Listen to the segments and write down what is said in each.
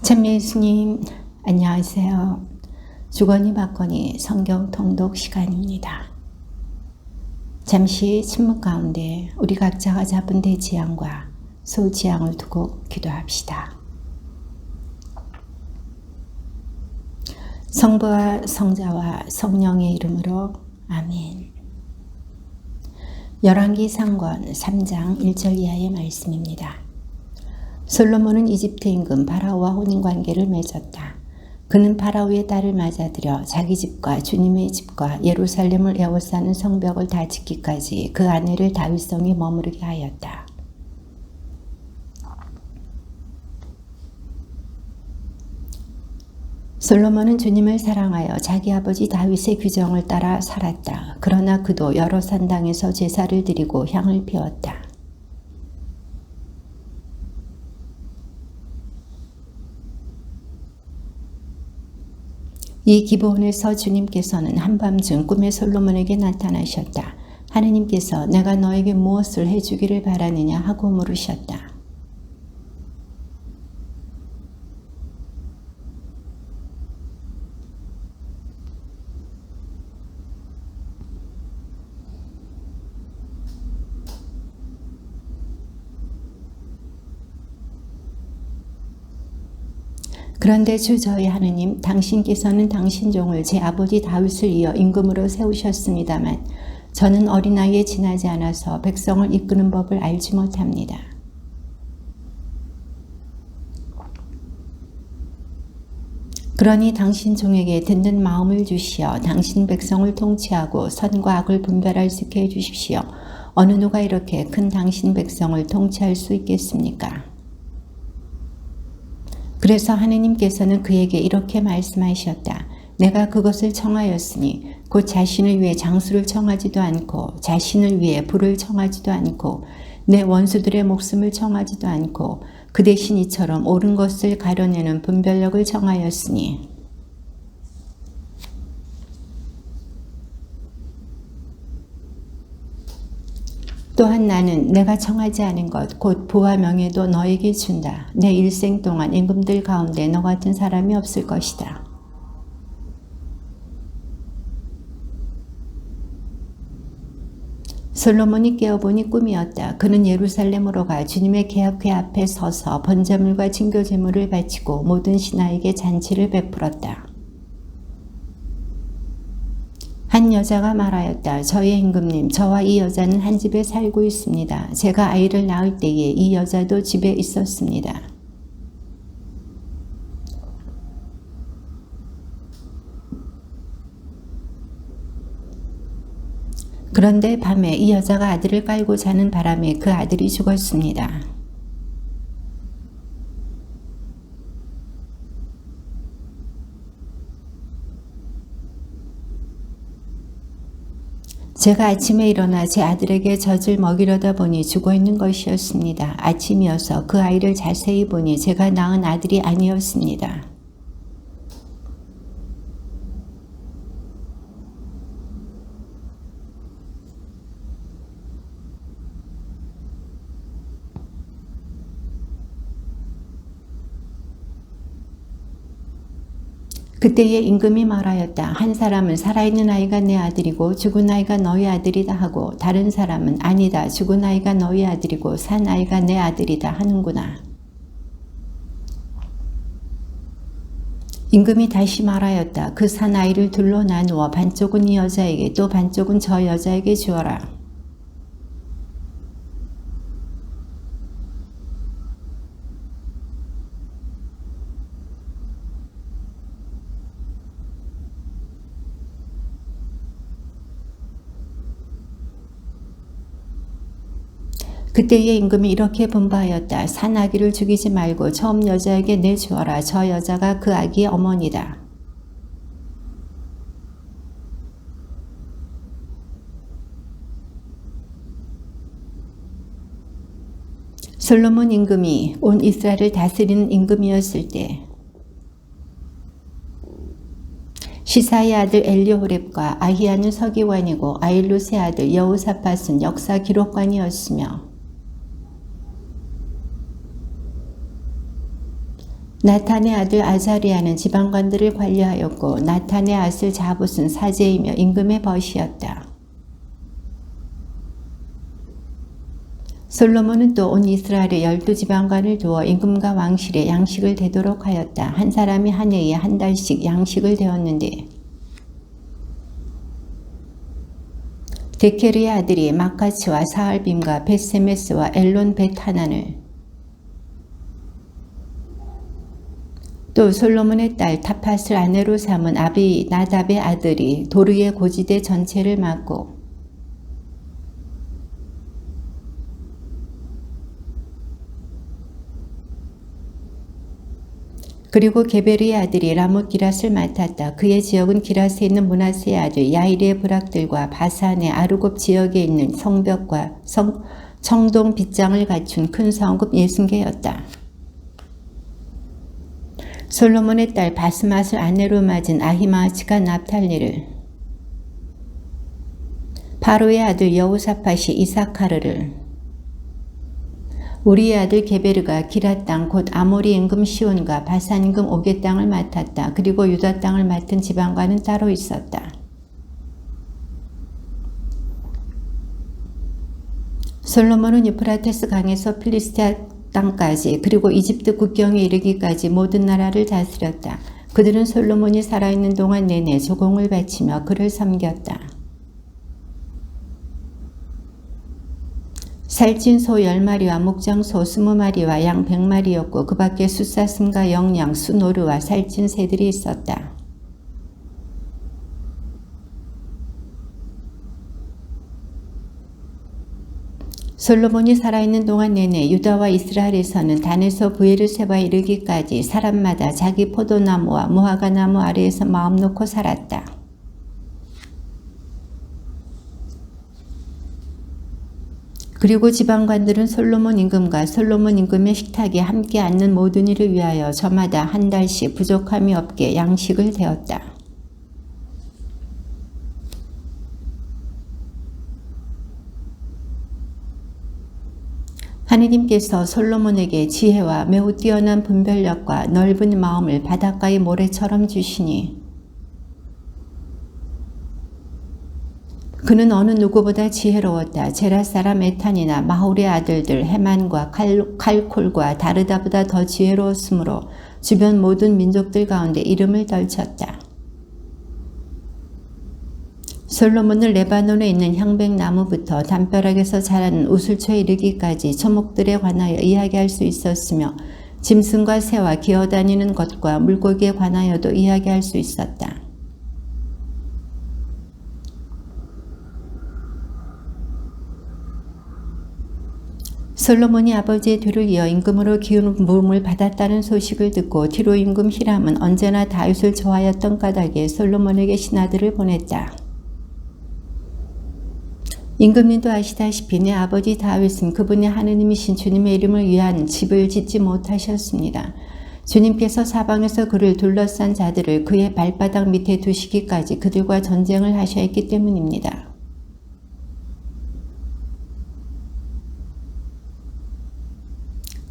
찬미 예수님, 안녕하세요. 주거니 받거니 성경 통독 시간입니다. 잠시 침묵 가운데 우리 각자가 잡은 대지향과 소지향을 두고 기도합시다. 성부와 성자와 성령의 이름으로 아멘. 열왕기 상권 3장 1절 이하의 말씀입니다. 솔로몬은 이집트 임금 바라오와 혼인관계를 맺었다. 그는 바라오의 딸을 맞아들여 자기 집과 주님의 집과 예루살렘을 에워싸는 성벽을 다 짓기까지 그 아내를 다윗성에 머무르게 하였다. 솔로몬은 주님을 사랑하여 자기 아버지 다윗의 규정을 따라 살았다. 그러나 그도 여러 산당에서 제사를 드리고 향을 피웠다. 이 기브온에서 주님께서는 한밤중 꿈에 솔로몬에게 나타나셨다. 하느님께서 내가 너에게 무엇을 해주기를 바라느냐 하고 물으셨다. 그런데 주 저희 하느님, 당신께서는 당신 종을 제 아버지 다윗을 이어 임금으로 세우셨습니다만 저는 어린아이에 지나지 않아서 백성을 이끄는 법을 알지 못합니다. 그러니 당신 종에게 듣는 마음을 주시어 당신 백성을 통치하고 선과 악을 분별할 수 있게 해주십시오. 어느 누가 이렇게 큰 당신 백성을 통치할 수 있겠습니까? 그래서 하느님께서는 그에게 이렇게 말씀하셨다. 내가 그것을 청하였으니 곧 자신을 위해 장수를 청하지도 않고 자신을 위해 부를 청하지도 않고 내 원수들의 목숨을 청하지도 않고 그 대신 이처럼 옳은 것을 가려내는 분별력을 청하였으니 또한 나는 내가 청하지 않은 것 곧 부와 명예도 너에게 준다. 내 일생 동안 임금들 가운데 너 같은 사람이 없을 것이다. 솔로몬이 깨어보니 꿈이었다. 그는 예루살렘으로 가 주님의 계약궤 앞에 서서 번제물과 증거제물을 바치고 모든 신하에게 잔치를 베풀었다. 한 여자가 말하였다. 저의 임금님, 저와 이 여자는 한 집에 살고 있습니다. 제가 아이를 낳을 때에 이 여자도 집에 있었습니다. 그런데 밤에 이 여자가 아들을 깔고 자는 바람에 그 아들이 죽었습니다. 제가 아침에 일어나 제 아들에게 젖을 먹이려다 보니 죽어있는 것이었습니다. 아침이어서 그 아이를 자세히 보니 제가 낳은 아들이 아니었습니다. 그때에 임금이 말하였다. 한 사람은 살아있는 아이가 내 아들이고 죽은 아이가 너희 아들이다 하고 다른 사람은 아니다. 죽은 아이가 너희 아들이고 산 아이가 내 아들이다 하는구나. 임금이 다시 말하였다. 그 산 아이를 둘로 나누어 반쪽은 이 여자에게 또 반쪽은 저 여자에게 주어라. 그때에 임금이 이렇게 분부하였다. 산 아기를 죽이지 말고 처음 여자에게 내주어라. 저 여자가 그 아기의 어머니다. 솔로몬 임금이 온 이스라엘을 다스리는 임금이었을 때 시사의 아들 엘리호렙과 아히야는 서기관이고 아일루스의 아들 여호사밧은 역사 기록관이었으며 나탄의 아들 아자리아는 지방관들을 관리하였고 나탄의 아들 자봇은 사제이며 임금의 벗이었다. 솔로몬은 또 온 이스라엘의 12지방관을 두어 임금과 왕실에 양식을 대도록 하였다. 한 사람이 한 해에 한 달씩 양식을 대었는데 데케르의 아들이 마카츠와 사알빔과 벳세메스와 엘론 벳하난을 또 솔로몬의 딸 타팟을 아내로 삼은 아비 나답의 아들이 도르의 고지대 전체를 맡고 그리고 게베르의 아들이 라못 기랏을 맡았다. 그의 지역은 기랏에 있는 므낫세의 아들 야일의 부락들과 바산의 아르곱 지역에 있는 성벽과 청동 빗장을 갖춘 큰 성읍 60개였다. 솔로몬의 딸 바스맛을 아내로 맞은 아히마아츠가 납탈리를, 바로의 아들 여호사팟이 이사카르를, 우리의 아들 게베르가 기랏 땅 곧 아모리 임금 시온과 바산 임금 옥의 땅을 맡았다. 그리고 유다 땅을 맡은 지방관은 따로 있었다. 솔로몬은 유프라테스 강에서 필리스티아 땅까지 그리고 이집트 국경에 이르기까지 모든 나라를 다스렸다. 그들은 솔로몬이 살아있는 동안 내내 조공을 바치며 그를 섬겼다. 살찐 소 10마리와 목장 소 20마리와 양 100마리였고 그 밖에 숫사슴과 영양, 수노르와 살찐 새들이 있었다. 솔로몬이 살아있는 동안 내내 유다와 이스라엘에서는 단에서 브에르세바에 이르기까지 사람마다 자기 포도나무와 무화과나무 아래에서 마음 놓고 살았다. 그리고 지방관들은 솔로몬 임금과 솔로몬 임금의 식탁에 함께 앉는 모든 일을 위하여 저마다 한 달씩 부족함이 없게 양식을 대었다. 하느님께서 솔로몬에게 지혜와 매우 뛰어난 분별력과 넓은 마음을 바닷가의 모래처럼 주시니 그는 어느 누구보다 지혜로웠다. 제라 사람 에탄이나 마홀의 아들들 헤만과 칼콜과 다르다보다 더 지혜로웠으므로 주변 모든 민족들 가운데 이름을 떨쳤다. 솔로몬은 레바논에 있는 향백나무부터 담벼락에서 자라는 우슬초에 이르기까지 초목들에 관하여 이야기할 수 있었으며 짐승과 새와 기어다니는 것과 물고기에 관하여도 이야기할 수 있었다. 솔로몬이 아버지의 뒤를 이어 임금으로 기운 부음을 받았다는 소식을 듣고 티로 임금 히람은 언제나 다윗을 좋아하였던 까닭에 솔로몬에게 신하들을 보냈다. 임금님도 아시다시피 내 아버지 다윗은 그분의 하느님이신 주님의 이름을 위한 집을 짓지 못하셨습니다. 주님께서 사방에서 그를 둘러싼 자들을 그의 발바닥 밑에 두시기까지 그들과 전쟁을 하셔야 했기 때문입니다.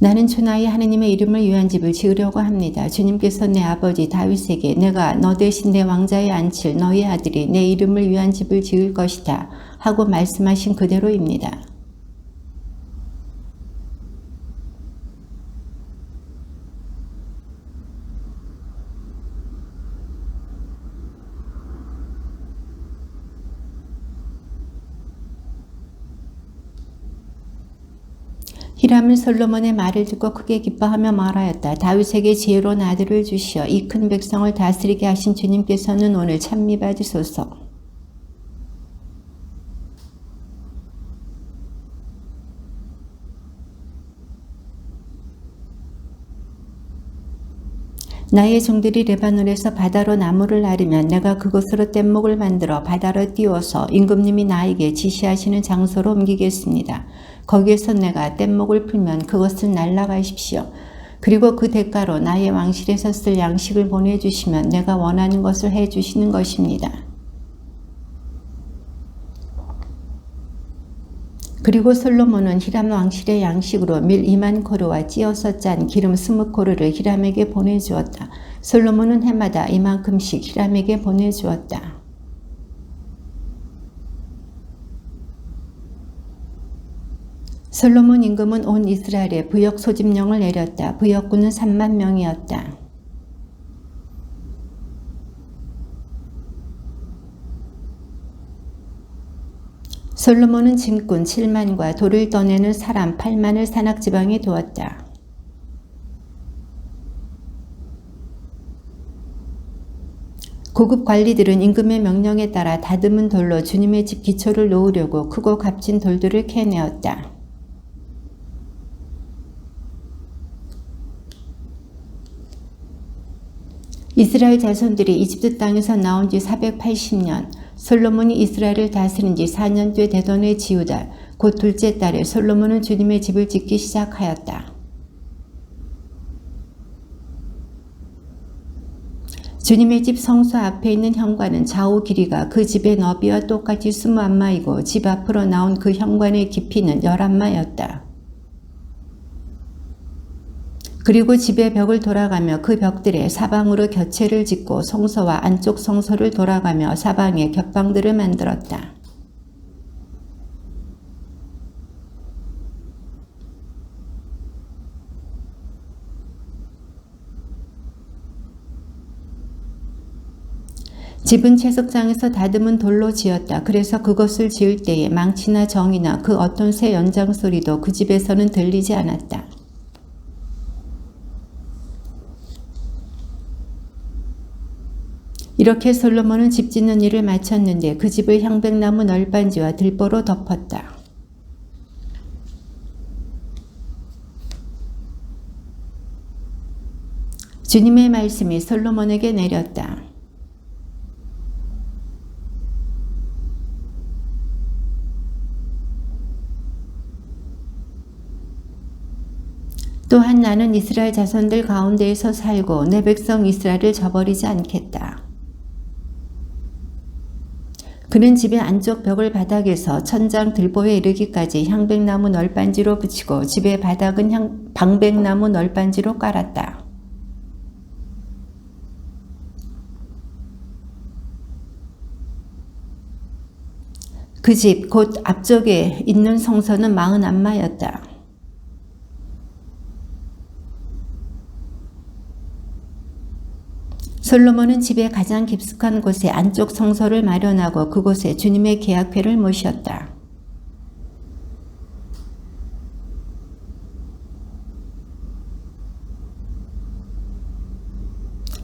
나는 주나의 하느님의 이름을 위한 집을 지으려고 합니다. 주님께서 내 아버지 다윗에게 내가 너 대신 내 왕자에 앉힐 너희 아들이 내 이름을 위한 집을 지을 것이다 하고 말씀하신 그대로입니다. 히람은 솔로몬의 말을 듣고 크게 기뻐하며 말하였다. 다윗에게 지혜로운 아들을 주시어 이 큰 백성을 다스리게 하신 주님께서는 오늘 찬미받으소서. 나의 종들이 레바논에서 바다로 나무를 나르면 내가 그곳으로 뗏목을 만들어 바다로 띄워서 임금님이 나에게 지시하시는 장소로 옮기겠습니다. 거기에서 내가 뗏목을 풀면 그것을 날아가십시오. 그리고 그 대가로 나의 왕실에서 쓸 양식을 보내주시면 내가 원하는 것을 해주시는 것입니다. 그리고 솔로몬은 히람 왕실의 양식으로 밀 2만 코르와 찧어서 짠 기름 20코르를 히람에게 보내주었다. 솔로몬은 해마다 이만큼씩 히람에게 보내주었다. 솔로몬 임금은 온 이스라엘에 부역 소집령을 내렸다. 부역군은 3만 명이었다. 솔로몬은 짐꾼 7만과 돌을 떠내는 사람 8만을 산악지방에 두었다. 고급 관리들은 임금의 명령에 따라 다듬은 돌로 주님의 집 기초를 놓으려고 크고 값진 돌들을 캐내었다. 이스라엘 자손들이 이집트 땅에서 나온 지 480년, 솔로몬이 이스라엘을 다스린 지 4년째 되던 해 지우달, 곧 둘째 달에 솔로몬은 주님의 집을 짓기 시작하였다. 주님의 집 성소 앞에 있는 현관은 좌우 길이가 그 집의 너비와 똑같이 21마이고 집 앞으로 나온 그 현관의 깊이는 11마였다. 그리고 집의 벽을 돌아가며 그 벽들에 사방으로 곁채를 짓고 성소와 안쪽 성소를 돌아가며 사방에 겹방들을 만들었다. 집은 채석장에서 다듬은 돌로 지었다. 그래서 그것을 지을 때에 망치나 정이나 그 어떤 새 연장 소리도 그 집에서는 들리지 않았다. 이렇게 솔로몬은 집 짓는 일을 마쳤는데 그 집을 향백나무 널빤지와 들보로 덮었다. 주님의 말씀이 솔로몬에게 내렸다. 또한 나는 이스라엘 자손들 가운데에서 살고 내 백성 이스라엘을 저버리지 않겠다. 그는 집의 안쪽 벽을 바닥에서 천장 들보에 이르기까지 향백나무 널빤지로 붙이고 집의 바닥은 방백나무 널빤지로 깔았다. 그 집 곧 앞쪽에 있는 성소는 41마였다. 솔로몬은 집의 가장 깊숙한 곳에 안쪽 성소를 마련하고 그곳에 주님의 계약궤를 모셨다.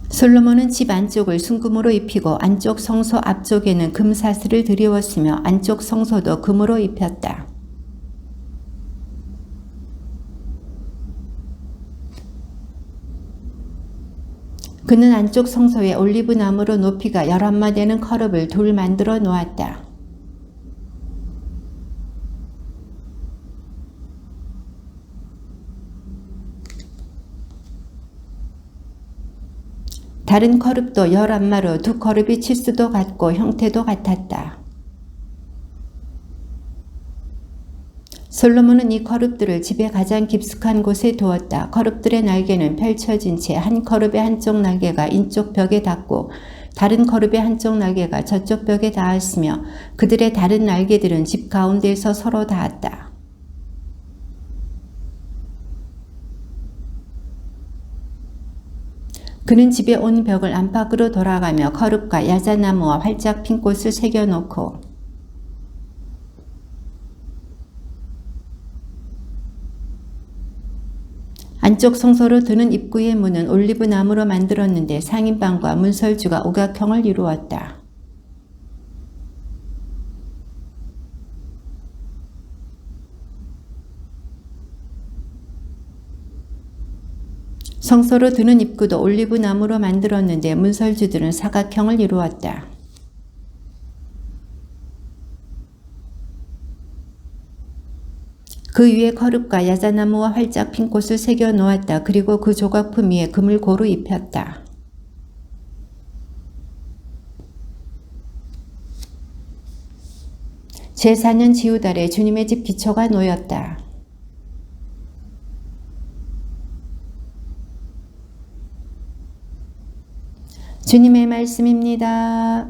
솔로몬은 집 안쪽을 순금으로 입히고 안쪽 성소 앞쪽에는 금사슬을 드리웠으며 안쪽 성소도 금으로 입혔다. 그는 안쪽 성소에 올리브 나무로 높이가 11마 되는 커룹을 둘 만들어 놓았다. 다른 커룹도 11마로 두 커룹이 치수도 같고 형태도 같았다. 솔로몬은 이 커룹들을 집의 가장 깊숙한 곳에 두었다. 커룹들의 날개는 펼쳐진 채 한 커룹의 한쪽 날개가 이쪽 벽에 닿고 다른 커룹의 한쪽 날개가 저쪽 벽에 닿았으며 그들의 다른 날개들은 집 가운데에서 서로 닿았다. 그는 집의 온 벽을 안팎으로 돌아가며 커룹과 야자나무와 활짝 핀 꽃을 새겨놓고 안쪽 성소로 드는 입구의 문은 올리브 나무로 만들었는데 상인방과 문설주가 오각형을 이루었다. 성소로 드는 입구도 올리브 나무로 만들었는데 문설주들은 사각형을 이루었다. 그 위에 커룹과 야자나무와 활짝 핀 꽃을 새겨 놓았다. 그리고 그 조각품 위에 금을 고루 입혔다. 제4년 지우달에 주님의 집 기초가 놓였다. 주님의 말씀입니다.